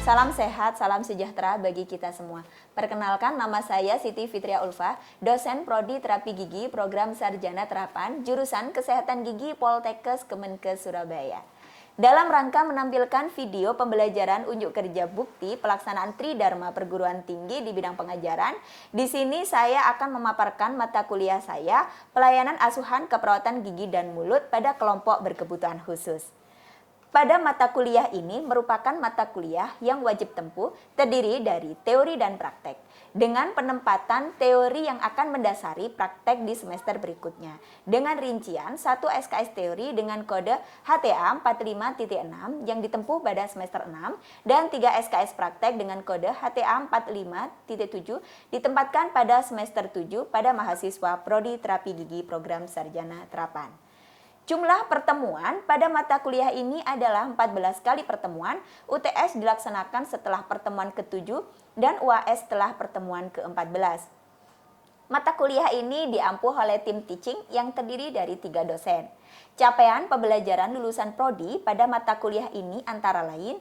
Salam sehat, salam sejahtera bagi kita semua. Perkenalkan, nama saya Siti Fitria Ulfa, dosen Prodi Terapi Gigi Program Sarjana Terapan, jurusan Kesehatan Gigi Poltekkes Kemenkes Surabaya. Dalam rangka menampilkan video pembelajaran unjuk kerja bukti pelaksanaan Tridharma Perguruan Tinggi di bidang pengajaran, di sini saya akan memaparkan mata kuliah saya, pelayanan asuhan keperawatan gigi dan mulut pada kelompok berkebutuhan khusus. Pada mata kuliah ini merupakan mata kuliah yang wajib tempuh terdiri dari teori dan praktek, dengan penempatan teori yang akan mendasari praktek di semester berikutnya, dengan rincian 1 SKS teori dengan kode HTA 45.6 yang ditempuh pada semester 6, dan 3 SKS praktek dengan kode HTA 45.7 ditempatkan pada semester 7 pada mahasiswa Prodi Terapi Gigi Program Sarjana Terapan. Jumlah pertemuan pada mata kuliah ini adalah 14 kali pertemuan, UTS dilaksanakan setelah pertemuan ke-7 dan UAS setelah pertemuan ke-14. Mata kuliah ini diampuh oleh tim teaching yang terdiri dari 3 dosen. Capaian pembelajaran lulusan prodi pada mata kuliah ini antara lain: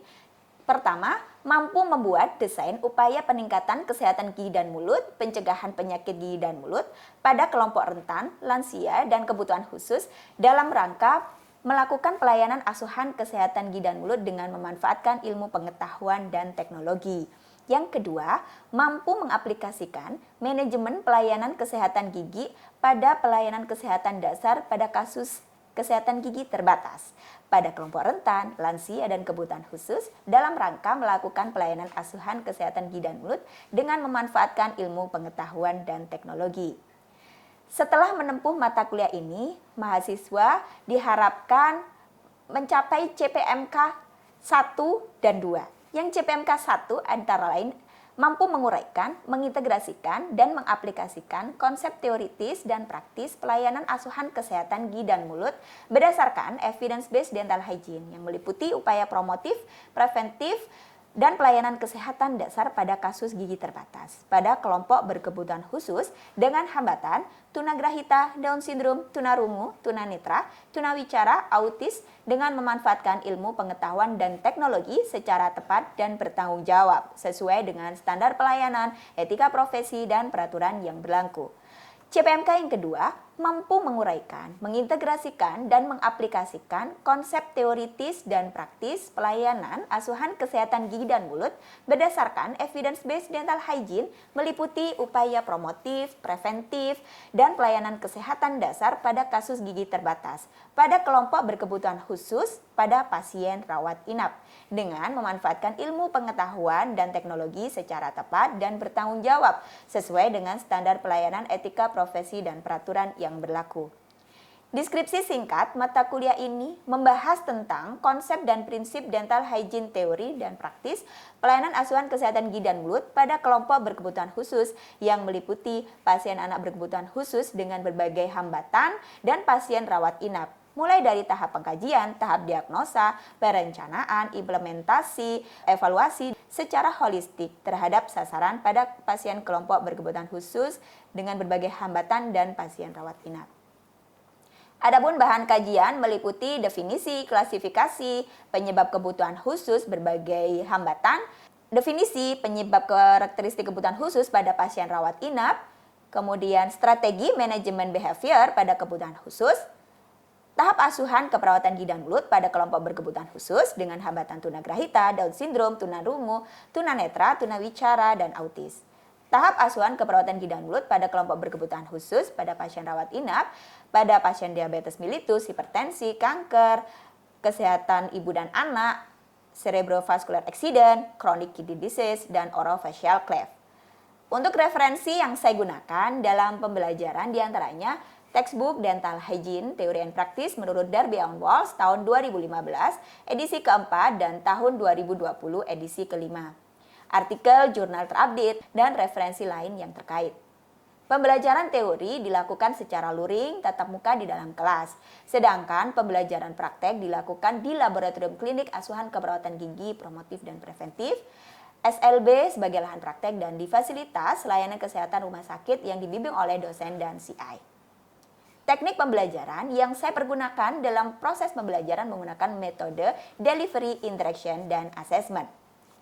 pertama, mampu membuat desain upaya peningkatan kesehatan gigi dan mulut, pencegahan penyakit gigi dan mulut pada kelompok rentan, lansia, dan kebutuhan khusus dalam rangka melakukan pelayanan asuhan kesehatan gigi dan mulut dengan memanfaatkan ilmu pengetahuan dan teknologi. Yang kedua, mampu mengaplikasikan manajemen pelayanan kesehatan gigi pada pelayanan kesehatan dasar pada kasus kesehatan gigi terbatas pada kelompok rentan, lansia, dan kebutuhan khusus dalam rangka melakukan pelayanan asuhan kesehatan gigi dan mulut dengan memanfaatkan ilmu pengetahuan dan teknologi. Setelah menempuh mata kuliah ini, mahasiswa diharapkan mencapai CPMK 1 dan 2. Yang CPMK 1 antara lain mampu menguraikan, mengintegrasikan, dan mengaplikasikan konsep teoritis dan praktis pelayanan asuhan kesehatan gigi dan mulut berdasarkan evidence-based dental hygiene yang meliputi upaya promotif, preventif, dan pelayanan kesehatan dasar pada kasus gigi terbatas pada kelompok berkebutuhan khusus dengan hambatan tunagrahita, Down syndrome, tunarungu, tunanetra, tunawicara, autis dengan memanfaatkan ilmu pengetahuan dan teknologi secara tepat dan bertanggung jawab sesuai dengan standar pelayanan, etika profesi, dan peraturan yang berlaku. CPMK yang kedua, mampu menguraikan, mengintegrasikan, dan mengaplikasikan konsep teoritis dan praktis pelayanan asuhan kesehatan gigi dan mulut berdasarkan evidence-based dental hygiene meliputi upaya promotif, preventif, dan pelayanan kesehatan dasar pada kasus gigi terbatas pada kelompok berkebutuhan khusus pada pasien rawat inap dengan memanfaatkan ilmu pengetahuan dan teknologi secara tepat dan bertanggung jawab sesuai dengan standar pelayanan etika profesi dan peraturan yang berlaku. Deskripsi singkat mata kuliah ini membahas tentang konsep dan prinsip dental hygiene teori dan praktis pelayanan asuhan kesehatan gigi dan mulut pada kelompok berkebutuhan khusus yang meliputi pasien anak berkebutuhan khusus dengan berbagai hambatan dan pasien rawat inap, mulai dari tahap pengkajian, tahap diagnosa, perencanaan, implementasi, evaluasi secara holistik terhadap sasaran pada pasien kelompok berkebutuhan khusus dengan berbagai hambatan dan pasien rawat inap. Adapun bahan kajian meliputi definisi, klasifikasi, penyebab kebutuhan khusus berbagai hambatan, definisi penyebab karakteristik kebutuhan khusus pada pasien rawat inap, kemudian strategi manajemen behavior pada kebutuhan khusus, tahap asuhan keperawatan gigi dan mulut pada kelompok berkebutuhan khusus dengan hambatan tunagrahita, Down syndrome, tunarungu, tunanetra, tunawicara, dan autis. Tahap asuhan keperawatan gigi dan mulut pada kelompok berkebutuhan khusus pada pasien rawat inap, pada pasien diabetes mellitus, hipertensi, kanker, kesehatan ibu dan anak, cerebrovascular accident, chronic kidney disease, dan orofacial cleft. Untuk referensi yang saya gunakan dalam pembelajaran diantaranya Textbook Dental Hygiene, Theory and Practice menurut Darby and Walsh tahun 2015, edisi keempat, dan tahun 2020, edisi kelima. Artikel, jurnal terupdate, dan referensi lain yang terkait. Pembelajaran teori dilakukan secara luring, tatap muka di dalam kelas. Sedangkan pembelajaran praktek dilakukan di laboratorium klinik asuhan keperawatan gigi, promotif dan preventif, SLB sebagai lahan praktek, dan di fasilitas layanan kesehatan rumah sakit yang dibimbing oleh dosen dan CI. Teknik pembelajaran yang saya pergunakan dalam proses pembelajaran menggunakan metode delivery, interaction, dan assessment.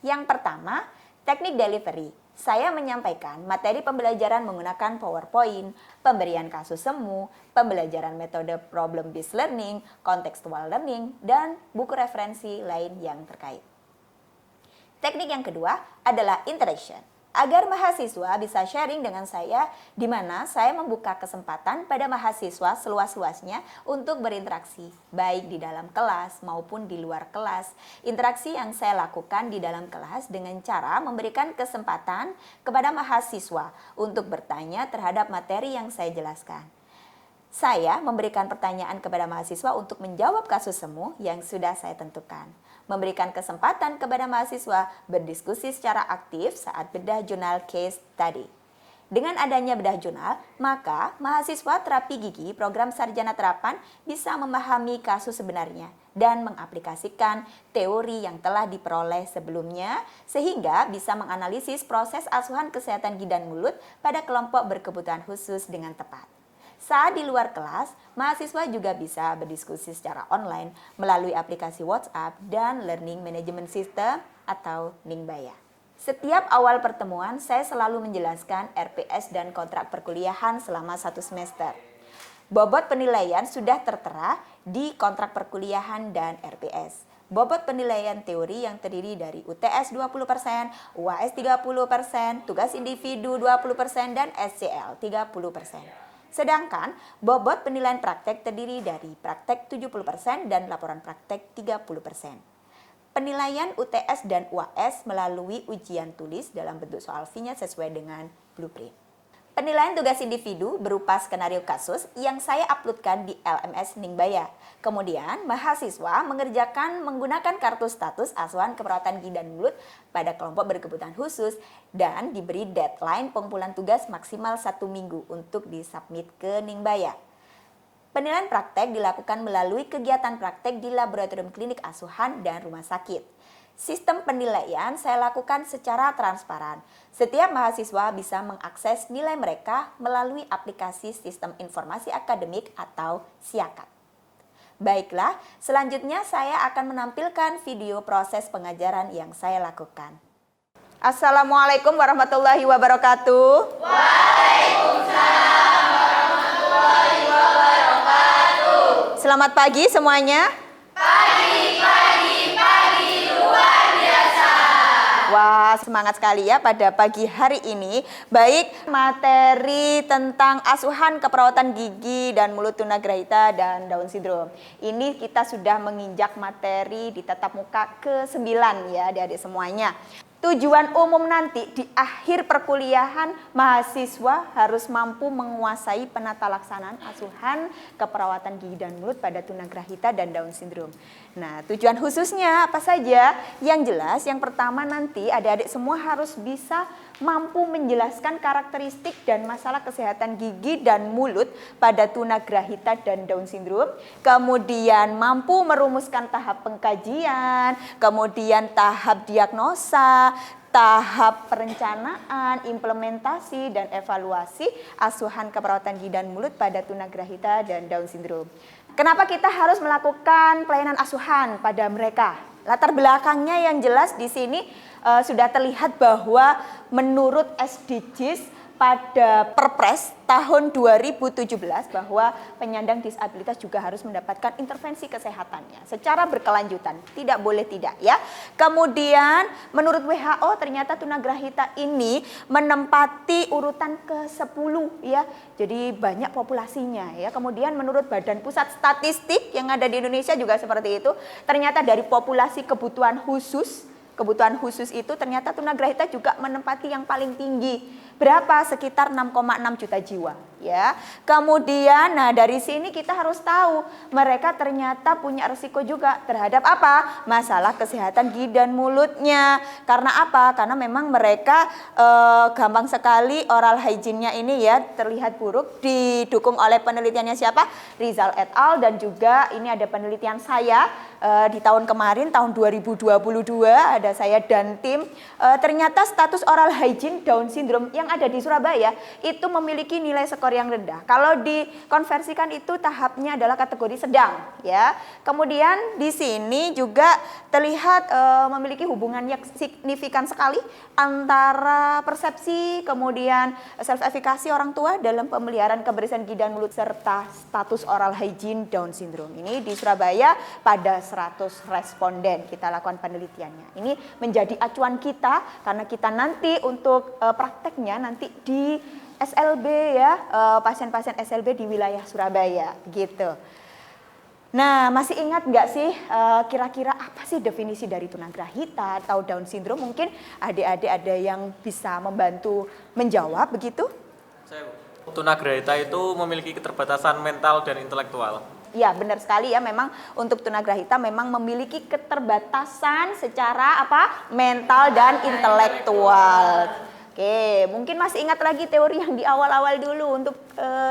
Yang pertama, teknik delivery. Saya menyampaikan materi pembelajaran menggunakan PowerPoint, pemberian kasus semu, pembelajaran metode problem-based learning, contextual learning, dan buku referensi lain yang terkait. Teknik yang kedua adalah interaction. Agar mahasiswa bisa sharing dengan saya, di mana saya membuka kesempatan pada mahasiswa seluas-luasnya untuk berinteraksi, baik di dalam kelas maupun di luar kelas. Interaksi yang saya lakukan di dalam kelas dengan cara memberikan kesempatan kepada mahasiswa untuk bertanya terhadap materi yang saya jelaskan. Saya memberikan pertanyaan kepada mahasiswa untuk menjawab kasus semu yang sudah saya tentukan. Memberikan kesempatan kepada mahasiswa berdiskusi secara aktif saat bedah jurnal case study. Dengan adanya bedah jurnal, maka mahasiswa terapi gigi program sarjana terapan bisa memahami kasus sebenarnya dan mengaplikasikan teori yang telah diperoleh sebelumnya sehingga bisa menganalisis proses asuhan kesehatan gigi dan mulut pada kelompok berkebutuhan khusus dengan tepat. Saat di luar kelas, mahasiswa juga bisa berdiskusi secara online melalui aplikasi WhatsApp dan Learning Management System atau Ningbaya. Setiap awal pertemuan, saya selalu menjelaskan RPS dan kontrak perkuliahan selama 1 semester. Bobot penilaian sudah tertera di kontrak perkuliahan dan RPS. Bobot penilaian teori yang terdiri dari UTS 20%, UAS 30%, tugas individu 20%, dan SCL 30%. Sedangkan bobot penilaian praktek terdiri dari praktek 70% dan laporan praktek 30%. Penilaian UTS dan UAS melalui ujian tulis dalam bentuk soal V-nya sesuai dengan blueprint. Penilaian tugas individu berupa skenario kasus yang saya uploadkan di LMS Ningbaya. Kemudian, mahasiswa mengerjakan menggunakan kartu status asuhan keperawatan gigi dan mulut pada kelompok berkebutuhan khusus dan diberi deadline pengumpulan tugas maksimal 1 minggu untuk disubmit ke Ningbaya. Penilaian praktek dilakukan melalui kegiatan praktek di laboratorium klinik asuhan dan rumah sakit. Sistem penilaian saya lakukan secara transparan. Setiap mahasiswa bisa mengakses nilai mereka melalui aplikasi Sistem Informasi Akademik atau SIAKAD. Baiklah, selanjutnya saya akan menampilkan video proses pengajaran yang saya lakukan. Assalamualaikum warahmatullahi wabarakatuh. Waalaikumsalam warahmatullahi wabarakatuh. Selamat pagi semuanya. Wah, semangat sekali ya pada pagi hari ini. Baik, materi tentang asuhan keperawatan gigi dan mulut tunagrahita dan Down syndrome. Ini kita sudah menginjak materi di tatap muka ke-9 ya adik-adik semuanya. Tujuan umum nanti di akhir perkuliahan mahasiswa harus mampu menguasai penata laksanaan asuhan keperawatan gigi dan mulut pada tunagrahita dan Down syndrome. Nah, tujuan khususnya apa saja? Yang jelas, yang pertama nanti adik-adik semua harus bisa mampu menjelaskan karakteristik dan masalah kesehatan gigi dan mulut pada tunagrahita dan Down syndrome. Kemudian mampu merumuskan tahap pengkajian, kemudian tahap diagnosa, tahap perencanaan, implementasi, dan evaluasi asuhan keperawatan gigi dan mulut pada tunagrahita dan Down syndrome. Kenapa kita harus melakukan pelayanan asuhan pada mereka? Latar belakangnya yang jelas di sini sudah terlihat bahwa menurut SDGs pada Perpres tahun 2017 bahwa penyandang disabilitas juga harus mendapatkan intervensi kesehatannya secara berkelanjutan, tidak boleh tidak ya. Kemudian menurut WHO ternyata tunagrahita ini menempati urutan ke-10 ya. Jadi banyak populasinya ya. Kemudian menurut Badan Pusat Statistik yang ada di Indonesia juga seperti itu, ternyata dari populasi kebutuhan khusus itu ternyata tunagrahita juga menempati yang paling tinggi. Berapa? Sekitar 6,6 juta jiwa ya. Kemudian nah dari sini kita harus tahu mereka ternyata punya risiko juga terhadap apa? Masalah kesehatan gigi dan mulutnya. Karena apa? Karena memang mereka gampang sekali oral hygiene-nya ini ya terlihat buruk, didukung oleh penelitiannya siapa? Rizal et al. Dan juga ini ada penelitian saya di tahun kemarin tahun 2022 ada saya dan tim ternyata status oral hygiene Down syndrome yang ada di Surabaya itu memiliki nilai skor yang rendah. Kalau dikonversikan itu tahapnya adalah kategori sedang ya. Kemudian di sini juga terlihat memiliki hubungan yang signifikan sekali antara persepsi kemudian self efficacy orang tua dalam pemeliharaan kebersihan gigi dan mulut serta status oral hygiene Down syndrome. Ini di Surabaya pada 100 responden kita lakukan penelitiannya. Ini menjadi acuan kita karena kita nanti untuk prakteknya nanti di SLB ya, pasien-pasien SLB di wilayah Surabaya gitu. Nah, masih ingat nggak sih kira-kira apa sih definisi dari tunagrahita atau Down syndrome? Mungkin adik-adik ada yang bisa membantu menjawab begitu? Tunagrahita itu memiliki keterbatasan mental dan intelektual. Ya, benar sekali ya, memang untuk tunagrahita memang memiliki keterbatasan secara apa? Mental dan intelektual. Oke, mungkin masih ingat lagi teori yang di awal-awal dulu untuk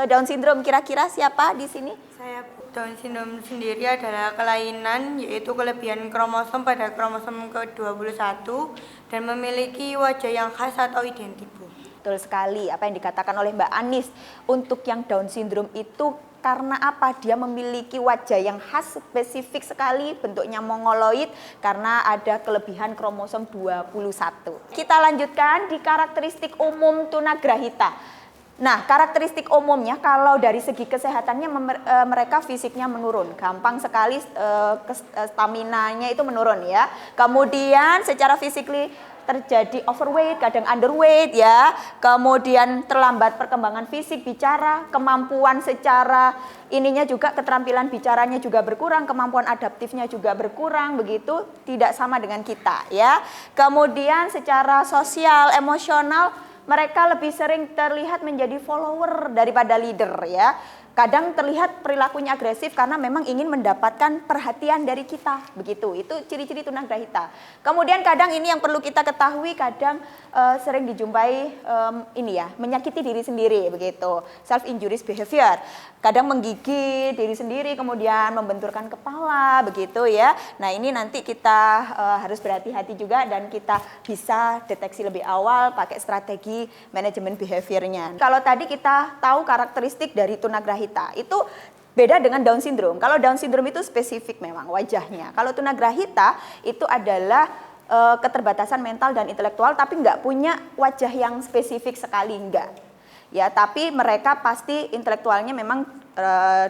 Down syndrome, kira-kira siapa di sini? Saya Down syndrome sendiri adalah kelainan yaitu kelebihan kromosom pada kromosom ke-21 dan memiliki wajah yang khas atau identik, Bu. Betul sekali apa yang dikatakan oleh Mbak Anis. Untuk yang Down syndrome itu karena apa? Dia memiliki wajah yang khas spesifik sekali, bentuknya mongoloid karena ada kelebihan kromosom 21. Kita lanjutkan di karakteristik umum tunagrahita. Nah, karakteristik umumnya kalau dari segi kesehatannya mereka fisiknya menurun, gampang sekali stamina-nya itu menurun ya. Kemudian secara fisikly terjadi overweight, kadang underweight ya. Kemudian terlambat perkembangan fisik, bicara, kemampuan secara ininya juga keterampilan bicaranya juga berkurang, kemampuan adaptifnya juga berkurang, begitu tidak sama dengan kita ya. Kemudian secara sosial, emosional mereka lebih sering terlihat menjadi follower daripada leader ya. Kadang terlihat perilakunya agresif karena memang ingin mendapatkan perhatian dari kita, begitu. Itu ciri-ciri tunagrahita. Kemudian kadang ini yang perlu kita ketahui, kadang sering dijumpai ini ya, menyakiti diri sendiri, begitu. Self injurious behavior. Kadang menggigit diri sendiri, kemudian membenturkan kepala, begitu ya. Nah, ini nanti kita harus berhati-hati juga dan kita bisa deteksi lebih awal pakai strategi manajemen behaviornya. Kalau tadi kita tahu karakteristik dari tunagrahita, itu beda dengan Down syndrome. Kalau Down syndrome itu spesifik memang wajahnya. Kalau tunagrahita itu adalah keterbatasan mental dan intelektual tapi nggak punya wajah yang spesifik sekali, enggak. Ya, tapi mereka pasti intelektualnya memang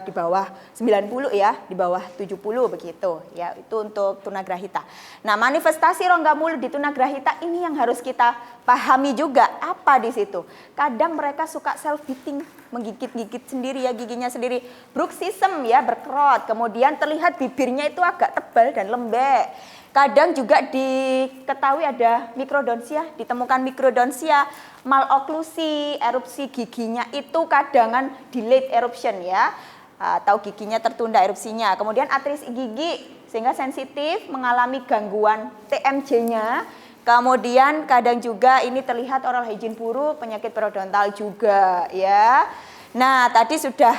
di bawah 90 ya, di bawah 70 begitu. Ya, itu untuk tunagrahita. Nah, manifestasi rongga mulut di tunagrahita ini yang harus kita pahami juga apa di situ. Kadang mereka suka self eating, menggigit-gigit sendiri ya giginya sendiri. Bruxism ya, berkerot. Kemudian terlihat bibirnya itu agak tebal dan lembek. Kadang juga diketahui ada mikrodonsia, ditemukan mikrodonsia, maloklusi, erupsi giginya itu kadangan delayed eruption ya, atau giginya tertunda erupsinya. Kemudian atrisi gigi sehingga sensitif, mengalami gangguan TMJ-nya. Kemudian kadang juga ini terlihat oral hygiene buruk, penyakit periodontal juga ya. Nah, tadi sudah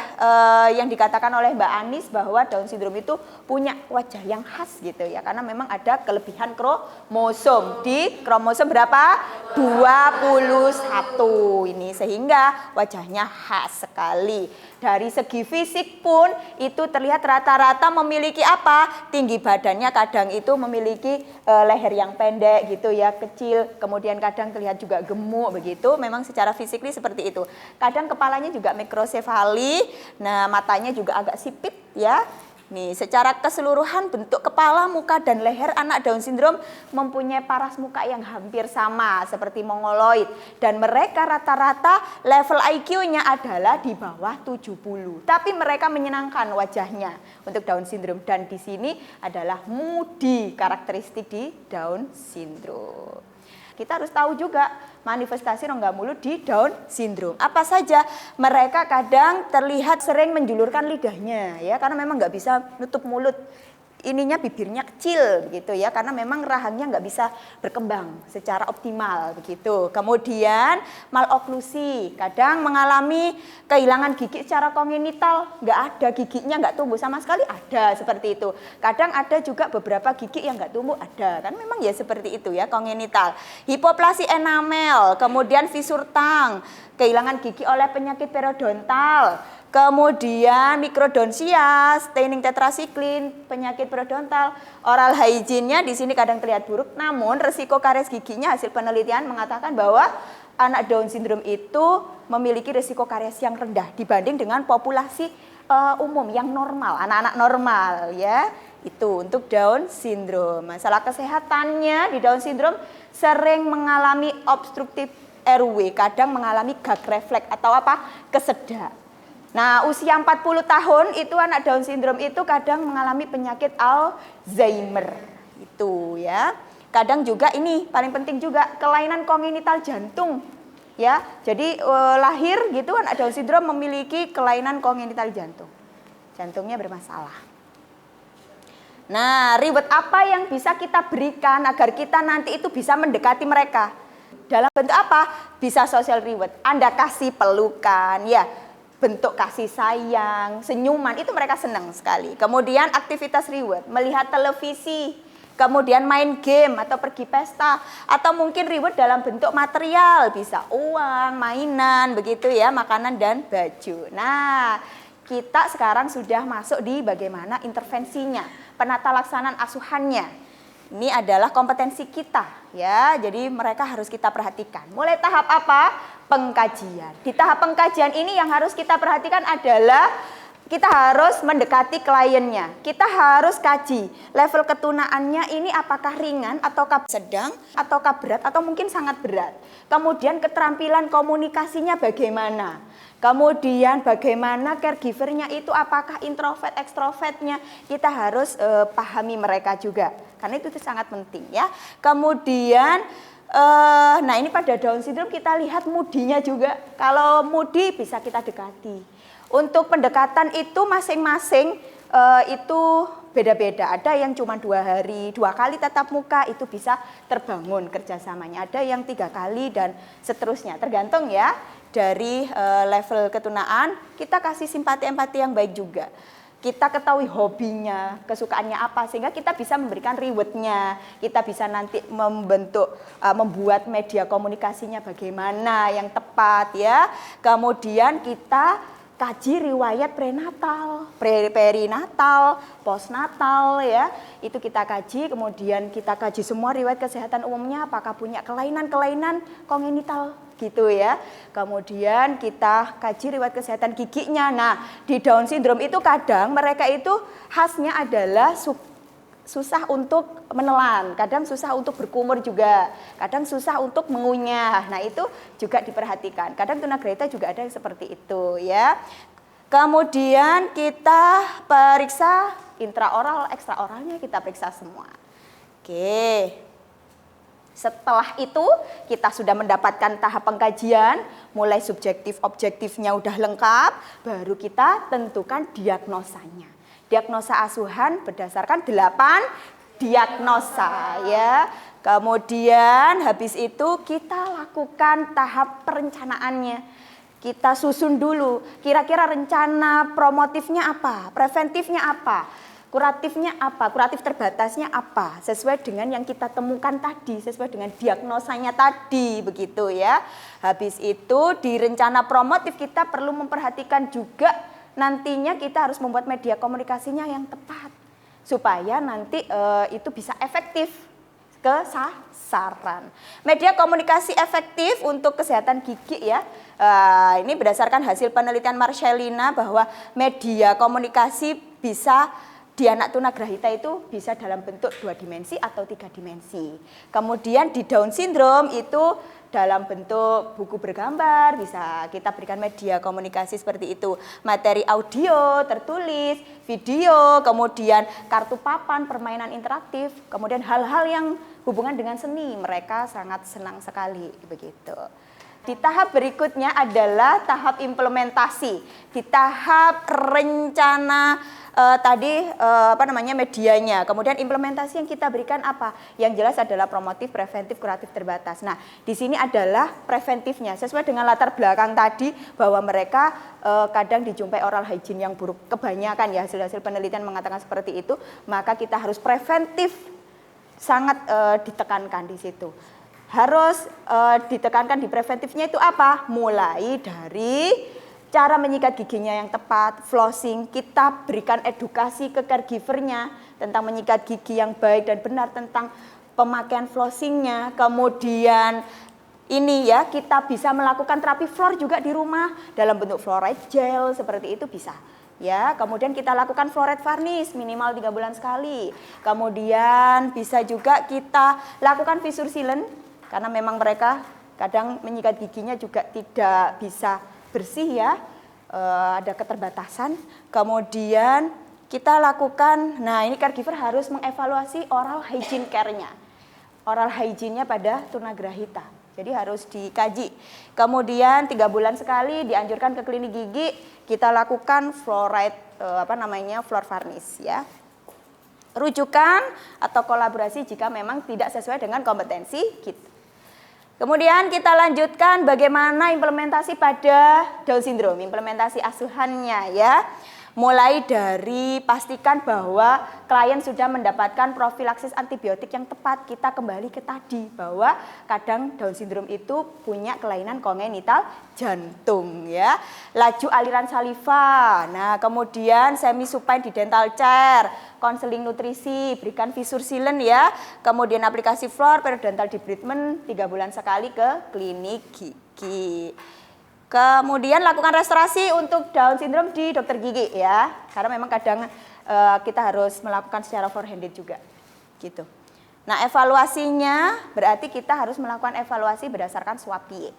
yang dikatakan oleh Mbak Anis bahwa Down syndrome itu punya wajah yang khas gitu ya, karena memang ada kelebihan kromosom. Di kromosom berapa? 21 ini, sehingga wajahnya khas sekali. Dari segi fisik pun itu terlihat rata-rata memiliki apa? Tinggi badannya kadang itu memiliki leher yang pendek gitu ya, kecil. Kemudian kadang terlihat juga gemuk begitu. Memang secara fisik seperti itu. Kadang kepalanya juga mikrosefali. Nah, matanya juga agak sipit ya. Nih, secara keseluruhan bentuk kepala, muka, dan leher anak Down syndrome mempunyai paras muka yang hampir sama seperti mongoloid. Dan mereka rata-rata level IQ-nya adalah di bawah 70. Tapi mereka menyenangkan wajahnya untuk Down syndrome. Dan di sini adalah moody karakteristik di Down syndrome. Kita harus tahu juga manifestasi rongga mulut di Down syndrome. Apa saja? Mereka kadang terlihat sering menjulurkan lidahnya ya, karena memang nggak bisa nutup mulut. ininya bibirnya kecil begitu ya, karena memang rahangnya nggak bisa berkembang secara optimal begitu. Kemudian maloklusi, kadang mengalami kehilangan gigi secara kongenital, nggak ada giginya, nggak tumbuh sama sekali, ada seperti itu. Kadang ada juga beberapa gigi yang nggak tumbuh, ada kan, memang ya seperti itu ya, kongenital. Hipoplasi enamel, kemudian fisur tang, kehilangan gigi oleh penyakit periodontal. Kemudian mikrodonsia, staining tetrasiklin, penyakit periodontal. Oral hygiene-nya di sini kadang terlihat buruk, namun resiko karies giginya hasil penelitian mengatakan bahwa anak Down syndrome itu memiliki resiko karies yang rendah dibanding dengan populasi umum yang normal, anak-anak normal ya. Itu untuk Down syndrome. Masalah kesehatannya di Down syndrome sering mengalami obstruktif airway, kadang mengalami gag refleks atau kesedak. Nah, usia 40 tahun itu anak Down syndrome itu kadang mengalami penyakit Alzheimer. Itu ya. Kadang juga ini paling penting juga kelainan kongenital jantung. Ya. Jadi lahir gitu anak Down syndrome memiliki kelainan kongenital jantung. Jantungnya bermasalah. Nah, reward apa yang bisa kita berikan agar kita nanti itu bisa mendekati mereka? Dalam bentuk apa? Bisa social reward. Anda kasih pelukan, ya. Bentuk kasih sayang, senyuman, itu mereka senang sekali. Kemudian aktivitas reward, melihat televisi, kemudian main game atau pergi pesta, atau mungkin reward dalam bentuk material, bisa uang, mainan, begitu ya, makanan dan baju. Nah, kita sekarang sudah masuk di bagaimana intervensinya, penata laksanaan asuhannya. Ini adalah kompetensi kita ya, jadi mereka harus kita perhatikan. Mulai tahap apa? Pengkajian. Di tahap pengkajian ini yang harus kita perhatikan adalah kita harus mendekati kliennya. Kita harus kaji level ketunaannya ini apakah ringan ataukah sedang ataukah berat atau mungkin sangat berat. Kemudian keterampilan komunikasinya bagaimana. Kemudian bagaimana caregivernya itu apakah introvert, ekstrovertnya, kita harus pahami mereka juga. Karena itu sangat penting ya. Kemudian nah ini pada Down syndrome kita lihat moodinya juga. Kalau moody bisa kita dekati. Untuk pendekatan itu masing-masing itu beda-beda. Ada yang cuma 2 hari, 2 kali tatap muka itu bisa terbangun kerjasamanya. Ada yang 3 kali dan seterusnya. Tergantung ya dari level ketunaan. Kita kasih simpati empati yang baik juga. Kita ketahui hobinya, kesukaannya apa, sehingga kita bisa memberikan rewardnya. Kita bisa nanti membuat media komunikasinya bagaimana yang tepat ya. Kemudian kita kaji riwayat prenatal, perinatal, postnatal ya. Itu kita kaji, kemudian kita kaji semua riwayat kesehatan umumnya, apakah punya kelainan-kelainan kongenital gitu ya. Kemudian kita kaji riwayat kesehatan giginya. Nah, di Down syndrome itu kadang mereka itu khasnya adalah susah untuk menelan, kadang susah untuk berkumur juga, kadang susah untuk mengunyah. Nah, itu juga diperhatikan. Kadang tunagrahita juga ada yang seperti itu ya. Kemudian kita periksa intraoral, ekstraoralnya kita periksa semua. Oke. Setelah itu kita sudah mendapatkan tahap pengkajian, mulai subjektif objektifnya udah lengkap, baru kita tentukan diagnosanya. Diagnosa asuhan berdasarkan 8 diagnosa ya. Kemudian habis itu kita lakukan tahap perencanaannya. Kita susun dulu kira-kira rencana promotifnya apa, preventifnya apa. Kuratifnya apa? Kuratif terbatasnya apa? Sesuai dengan yang kita temukan tadi, sesuai dengan diagnosanya tadi, begitu ya. Habis itu di rencana promotif kita perlu memperhatikan juga nantinya kita harus membuat media komunikasinya yang tepat supaya nanti itu bisa efektif ke sasaran. Media komunikasi efektif untuk kesehatan gigi ya. Ini berdasarkan hasil penelitian Marcelina bahwa media komunikasi bisa di anak tunagrahita itu bisa dalam bentuk 2 dimensi atau 3 dimensi. Kemudian di Down syndrome itu dalam bentuk buku bergambar, bisa kita berikan media komunikasi seperti itu. Materi audio, tertulis, video, kemudian kartu papan, permainan interaktif, kemudian hal-hal yang hubungan dengan seni, mereka sangat senang sekali begitu. Di tahap berikutnya adalah tahap implementasi. Di tahap rencana medianya. Kemudian implementasi yang kita berikan apa? Yang jelas adalah promotif, preventif, kuratif terbatas. Nah, di sini adalah preventifnya. Sesuai dengan latar belakang tadi bahwa mereka kadang dijumpai oral hygiene yang buruk. Kebanyakan ya hasil-hasil penelitian mengatakan seperti itu, maka kita harus preventif sangat ditekankan di situ. Harus ditekankan di preventifnya itu apa? Mulai dari cara menyikat giginya yang tepat, flossing, kita berikan edukasi ke caregivernya tentang menyikat gigi yang baik dan benar, tentang pemakaian flossingnya. Kemudian ini ya, kita bisa melakukan terapi floor juga di rumah dalam bentuk fluoride gel seperti itu bisa. Ya, kemudian kita lakukan fluoride varnish minimal 3 bulan sekali. Kemudian bisa juga kita lakukan fissure sealant karena memang mereka kadang menyikat giginya juga tidak bisa bersih ya, ada keterbatasan. Kemudian kita lakukan, nah ini caregiver harus mengevaluasi oral hygiene care-nya. Oral hygiene-nya pada tunagrahita. Jadi harus dikaji. Kemudian 3 bulan sekali dianjurkan ke klinik gigi, kita lakukan fluoride floor varnish ya. Rujukan atau kolaborasi jika memang tidak sesuai dengan kompetensi kita. Kemudian kita lanjutkan bagaimana implementasi pada Down syndrome, implementasi asuhannya ya. Mulai dari pastikan bahwa klien sudah mendapatkan profilaksis antibiotik yang tepat. Kita kembali ke tadi bahwa kadang Down syndrome itu punya kelainan kongenital jantung ya. Laju aliran saliva. Nah, kemudian semi supine di dental chair, konseling nutrisi, berikan fissure sealant ya. Kemudian aplikasi fluor, periodontal debridement 3 bulan sekali ke klinik gigi. Kemudian lakukan restorasi untuk Down syndrome di dokter gigi ya, karena memang kadang kita harus melakukan secara forehanded juga, gitu. Nah, evaluasinya berarti kita harus melakukan evaluasi berdasarkan swab PIE.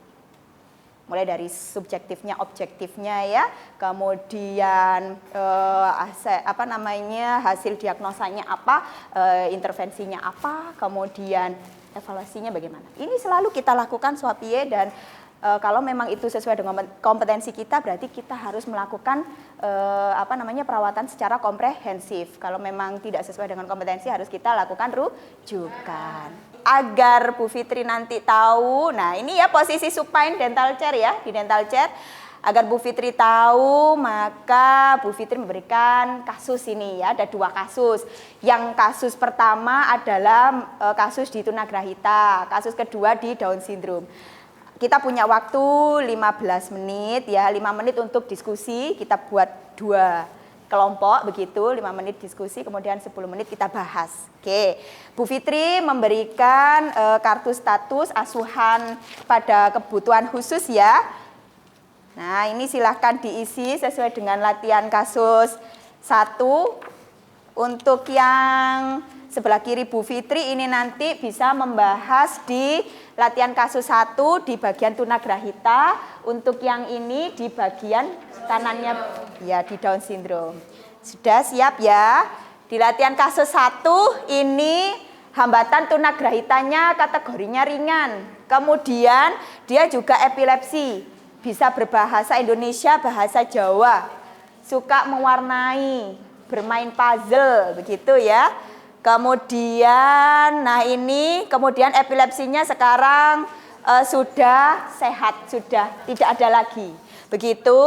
Mulai dari subjektifnya, objektifnya ya, kemudian hasil diagnosanya apa, intervensinya apa, kemudian evaluasinya bagaimana. Ini selalu kita lakukan swab PIE dan kalau memang itu sesuai dengan kompetensi kita, berarti kita harus melakukan perawatan secara komprehensif. Kalau memang tidak sesuai dengan kompetensi, harus kita lakukan rujukan. Agar Bu Fitri nanti tahu, nah ini ya posisi supine dental chair ya, di dental chair. Agar Bu Fitri tahu, maka Bu Fitri memberikan kasus ini ya, ada 2 kasus. Yang kasus pertama adalah kasus di tunagrahita, kasus kedua di Down syndrome. Kita punya waktu 15 menit ya, 5 menit untuk diskusi, kita buat 2 kelompok begitu, 5 menit diskusi, kemudian 10 menit kita bahas. Oke, Bu Fitri memberikan kartu status asuhan pada kebutuhan khusus ya. Nah, ini silahkan diisi sesuai dengan latihan kasus 1. Untuk yang sebelah kiri Bu Fitri ini nanti bisa membahas di latihan kasus 1 di bagian tunagrahita. Untuk yang ini di bagian kanannya ya di Down syndrome. Sudah siap ya? Di latihan kasus 1 ini hambatan tunagrahitanya kategorinya ringan. Kemudian dia juga epilepsi. Bisa berbahasa Indonesia, bahasa Jawa. Suka mewarnai, bermain puzzle begitu ya. Kemudian, nah ini kemudian epilepsinya sekarang sudah sehat, sudah tidak ada lagi. Begitu.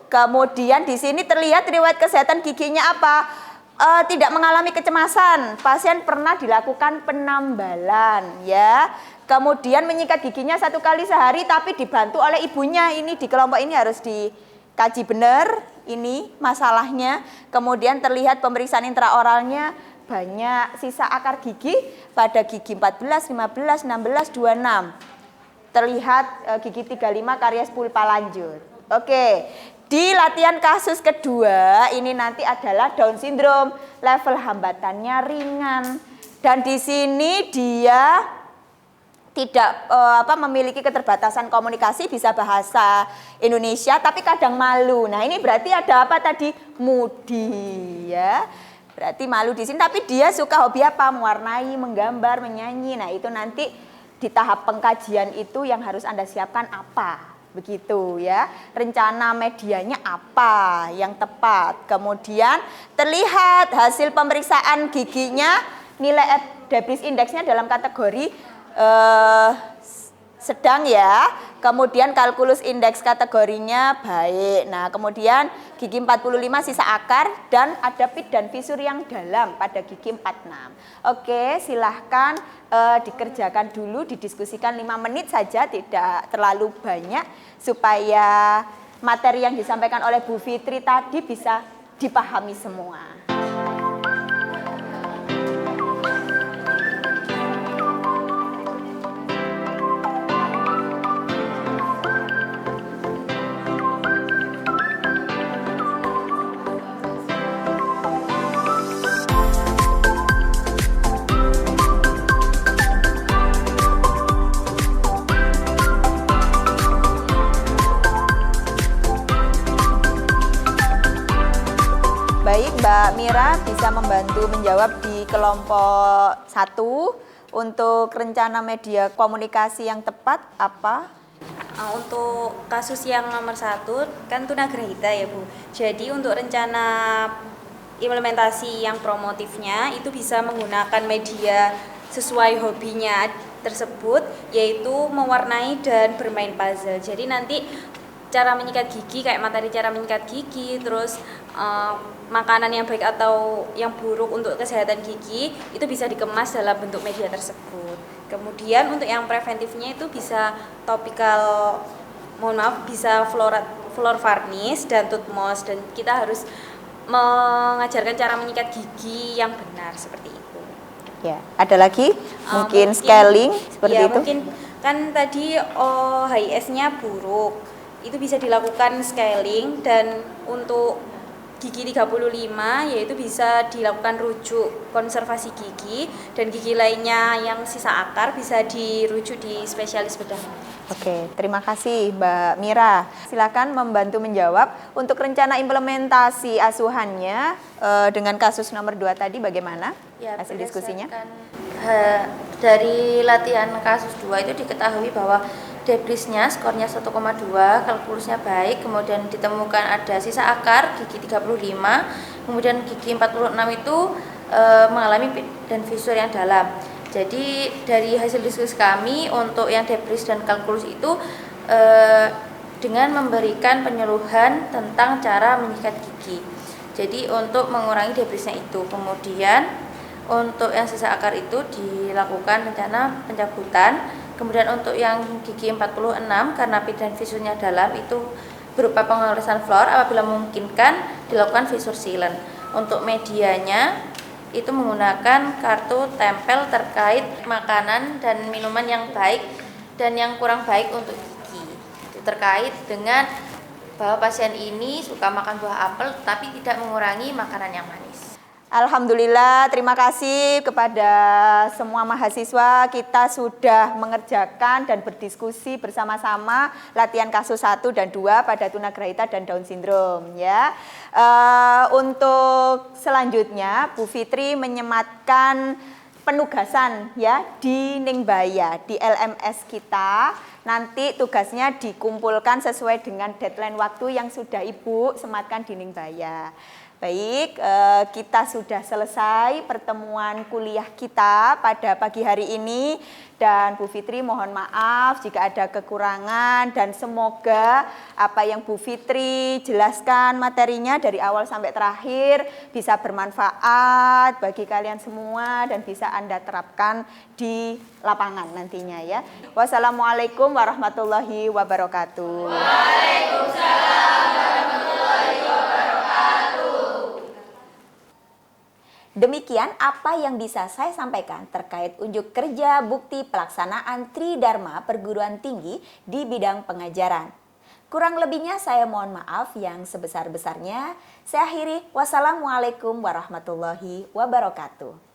Kemudian di sini terlihat riwayat kesehatan giginya apa? Tidak mengalami kecemasan. Pasien pernah dilakukan penambalan, ya. Kemudian menyikat giginya 1 kali sehari, tapi dibantu oleh ibunya. Ini di kelompok ini harus dikaji benar. Ini masalahnya. Kemudian terlihat pemeriksaan intraoralnya. Banyak sisa akar gigi pada gigi 14, 15, 16, 26. Terlihat gigi 35 karies pulpa lanjut. Oke, di latihan kasus kedua ini nanti adalah Down syndrome. Level hambatannya ringan. Dan di sini dia tidak memiliki keterbatasan komunikasi, bisa bahasa Indonesia tapi kadang malu. Nah, ini berarti ada apa tadi? Moody ya. Berarti malu di sini, tapi dia suka hobi apa? Mewarnai, menggambar, menyanyi. Nah, itu nanti di tahap pengkajian itu yang harus Anda siapkan apa? Begitu ya, rencana medianya apa yang tepat, kemudian terlihat hasil pemeriksaan giginya, nilai debris indeksnya dalam kategori sedang ya, kemudian kalkulus indeks kategorinya baik. Nah kemudian gigi 45 sisa akar dan ada pit dan fisur yang dalam pada gigi 46. Oke, silahkan dikerjakan dulu, didiskusikan 5 menit saja, tidak terlalu banyak, supaya materi yang disampaikan oleh Bu Fitri tadi bisa dipahami semua. Baik, Mbak Mira bisa membantu menjawab di kelompok 1 untuk rencana media komunikasi yang tepat apa? Untuk kasus yang nomor 1 kan tunagrahita ya Bu. Jadi untuk rencana implementasi yang promotifnya itu bisa menggunakan media sesuai hobinya tersebut, yaitu mewarnai dan bermain puzzle. Jadi nanti cara menyikat gigi, kayak materi cara menyikat gigi, terus makanan yang baik atau yang buruk untuk kesehatan gigi itu bisa dikemas dalam bentuk media tersebut. Kemudian untuk yang preventifnya itu bisa topikal, bisa floor varnish dan tooth moss, dan kita harus mengajarkan cara menyikat gigi yang benar seperti itu. Ya, ada lagi mungkin scaling seperti ya, itu. Mungkin kan tadi HIS-nya buruk, itu bisa dilakukan scaling, dan untuk gigi 35 yaitu bisa dilakukan rujuk konservasi gigi, dan gigi lainnya yang sisa akar bisa dirujuk di spesialis bedah. Oke, terima kasih Mbak Mira. Silakan membantu menjawab untuk rencana implementasi asuhannya dengan kasus nomor 2 tadi bagaimana Ya, hasil diskusinya? Dari latihan kasus 2 itu diketahui bahwa debrisnya skornya 1,2, kalkulusnya baik, kemudian ditemukan ada sisa akar gigi 35, kemudian gigi 46 itu mengalami pit dan fisur yang dalam. Jadi dari hasil diskusi kami untuk yang debris dan kalkulus itu dengan memberikan penyuluhan tentang cara menyikat gigi. Jadi untuk mengurangi debrisnya itu, kemudian untuk yang sisa akar itu dilakukan rencana pencabutan. Kemudian untuk yang gigi 46 karena pit dan fisurnya dalam itu berupa pengolesan floor, apabila memungkinkan dilakukan fisur sealant. Untuk medianya itu menggunakan kartu tempel terkait makanan dan minuman yang baik dan yang kurang baik untuk gigi. Itu terkait dengan bahwa pasien ini suka makan buah apel tapi tidak mengurangi makanan yang manis. Alhamdulillah, terima kasih kepada semua mahasiswa. Kita sudah mengerjakan dan berdiskusi bersama-sama latihan kasus 1 dan 2 pada tunagrahita dan Down syndrome ya. Untuk selanjutnya Bu Fitri menyematkan penugasan ya di Ningbaya, di LMS kita. Nanti tugasnya dikumpulkan sesuai dengan deadline waktu yang sudah Ibu sematkan di Ningbaya. Baik, kita sudah selesai pertemuan kuliah kita pada pagi hari ini, dan Bu Fitri mohon maaf jika ada kekurangan, dan semoga apa yang Bu Fitri jelaskan materinya dari awal sampai terakhir bisa bermanfaat bagi kalian semua dan bisa Anda terapkan di lapangan nantinya ya. Wassalamualaikum warahmatullahi wabarakatuh. Waalaikumsalam warahmatullahi wabarakatuh. Demikian apa yang bisa saya sampaikan terkait unjuk kerja bukti pelaksanaan Tridharma Perguruan Tinggi di bidang pengajaran. Kurang lebihnya saya mohon maaf yang sebesar-besarnya. Saya akhiri, wassalamualaikum warahmatullahi wabarakatuh.